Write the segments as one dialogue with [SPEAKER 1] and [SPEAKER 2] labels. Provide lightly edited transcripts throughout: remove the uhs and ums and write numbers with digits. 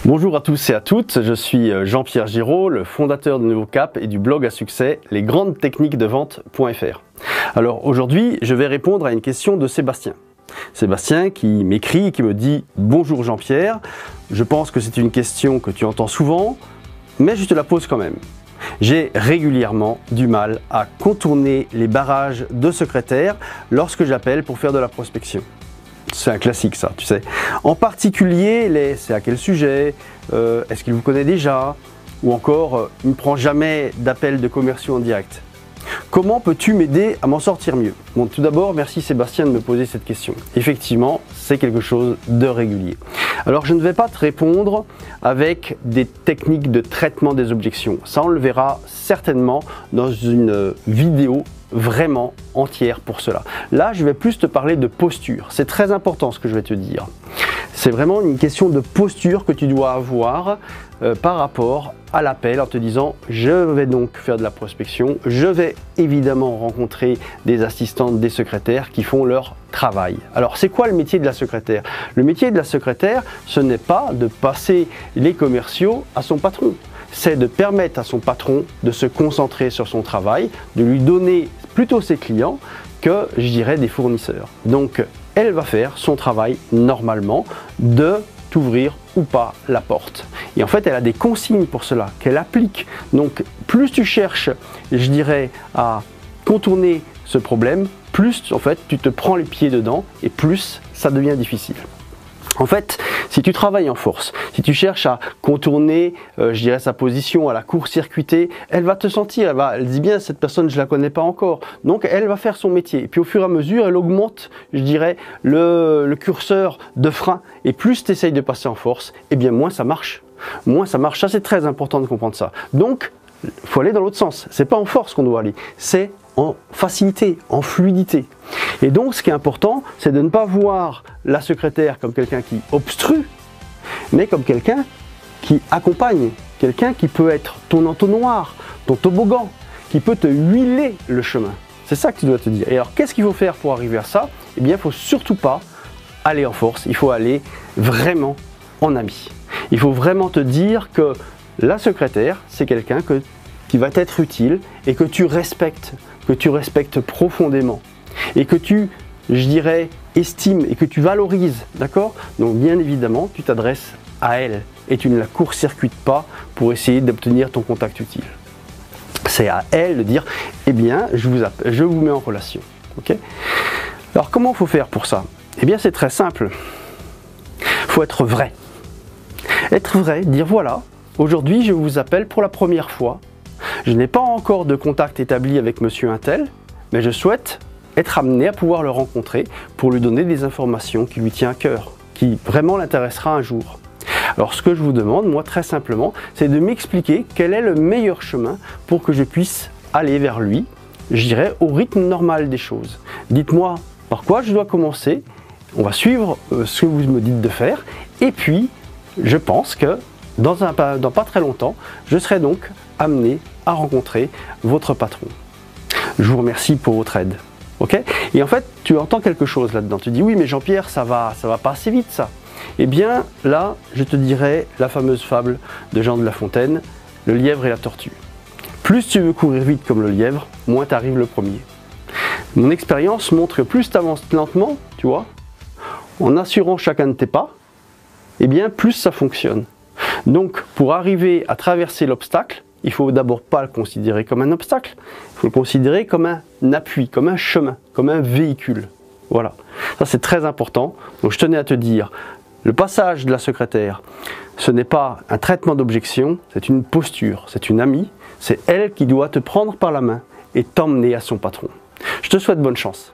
[SPEAKER 1] Bonjour à tous et à toutes, je suis Jean-Pierre Giraud, le fondateur de Nouveau Cap et du blog à succès lesgrandestechniquesdevente.fr. Alors aujourd'hui, je vais répondre à une question de Sébastien. Sébastien qui m'écrit et qui me dit « Bonjour Jean-Pierre, je pense que c'est une question que tu entends souvent, mais je te la pose quand même. J'ai régulièrement du mal à contourner les barrages de secrétaire lorsque j'appelle pour faire de la prospection. » C'est un classique ça, tu sais. En particulier, c'est à quel sujet, est-ce qu'il vous connaît déjà, ou encore, il ne prend jamais d'appels de commerciaux en direct. Comment peux-tu m'aider à m'en sortir mieux? Bon, tout d'abord, merci Sébastien de me poser cette question. Effectivement, c'est quelque chose de régulier. Alors, je ne vais pas te répondre avec des techniques de traitement des objections. Ça, on le verra certainement dans une vidéo vraiment entière pour cela. Là, je vais plus te parler de posture. C'est très important ce que je vais te dire. C'est vraiment une question de posture que tu dois avoir par rapport à l'appel en te disant je vais donc faire de la prospection, je vais évidemment rencontrer des assistantes, des secrétaires qui font leur travail. Alors c'est quoi le métier de la secrétaire? Le métier de la secrétaire, ce n'est pas de passer les commerciaux à son patron. C'est de permettre à son patron de se concentrer sur son travail, de lui donner plutôt ses clients que, je dirais, des fournisseurs. Donc, elle va faire son travail normalement de t'ouvrir ou pas la porte. Et en fait, elle a des consignes pour cela qu'elle applique. Donc, plus tu cherches, je dirais, à contourner ce problème, plus en fait, tu te prends les pieds dedans et plus ça devient difficile. En fait, si tu travailles en force, si tu cherches à contourner, je dirais, sa position, à la court-circuiter, elle va te sentir, elle dit bien, cette personne, je ne la connais pas encore. Donc, elle va faire son métier. Et puis, au fur et à mesure, elle augmente, je dirais, le curseur de frein. Et plus tu essayes de passer en force, eh bien, moins ça marche. Moins ça marche. Ça, c'est très important de comprendre ça. Donc, il faut aller dans l'autre sens. C'est pas en force qu'on doit aller, c'est en facilité, en fluidité. Et donc, ce qui est important, c'est de ne pas voir la secrétaire comme quelqu'un qui obstrue, mais comme quelqu'un qui accompagne, quelqu'un qui peut être ton entonnoir, ton toboggan, qui peut te huiler le chemin. C'est ça que tu dois te dire. Et alors, qu'est-ce qu'il faut faire pour arriver à ça? Eh bien, il ne faut surtout pas aller en force, il faut aller vraiment en ami. Il faut vraiment te dire que la secrétaire, c'est quelqu'un qui va t'être utile et que tu respectes profondément et que tu, je dirais, estimes et que tu valorises, d'accord? Donc bien évidemment, tu t'adresses à elle et tu ne la court-circuites pas pour essayer d'obtenir ton contact utile. C'est à elle de dire, eh bien, je vous mets en relation, ok? Alors comment il faut faire pour ça? Eh bien, c'est très simple. Il faut être vrai. Être vrai, dire voilà, aujourd'hui je vous appelle pour la première fois. Je n'ai pas encore de contact établi avec monsieur Untel, mais je souhaite être amené à pouvoir le rencontrer pour lui donner des informations qui lui tiennent à cœur, qui vraiment l'intéressera un jour. Alors ce que je vous demande, moi très simplement, c'est de m'expliquer quel est le meilleur chemin pour que je puisse aller vers lui, je dirais au rythme normal des choses. Dites-moi par quoi je dois commencer, on va suivre ce que vous me dites de faire, et puis je pense que dans pas très longtemps, je serai donc amené à rencontrer votre patron. Je vous remercie pour votre aide. Ok? Et en fait, tu entends quelque chose là-dedans. Tu dis oui, mais Jean-Pierre, ça va pas assez vite ça. Eh bien, là, je te dirais la fameuse fable de Jean de La Fontaine, le lièvre et la tortue. Plus tu veux courir vite comme le lièvre, moins tu arrives le premier. Mon expérience montre que plus tu avances lentement, tu vois, en assurant chacun de tes pas, eh bien, plus ça fonctionne. Donc, pour arriver à traverser l'obstacle, il ne faut d'abord pas le considérer comme un obstacle, il faut le considérer comme un appui, comme un chemin, comme un véhicule. Voilà, ça c'est très important. Donc je tenais à te dire, le passage de la secrétaire, ce n'est pas un traitement d'objection, c'est une posture, c'est une amie, c'est elle qui doit te prendre par la main et t'emmener à son patron. Je te souhaite bonne chance.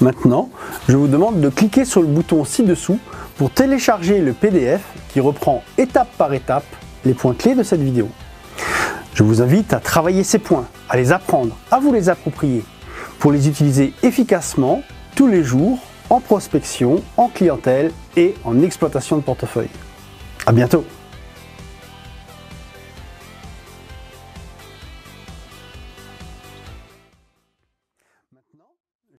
[SPEAKER 1] Maintenant, je vous demande de cliquer sur le bouton ci-dessous pour télécharger le PDF qui reprend étape par étape les points clés de cette vidéo. Je vous invite à travailler ces points, à les apprendre, à vous les approprier pour les utiliser efficacement tous les jours en prospection, en clientèle et en exploitation de portefeuille. À bientôt!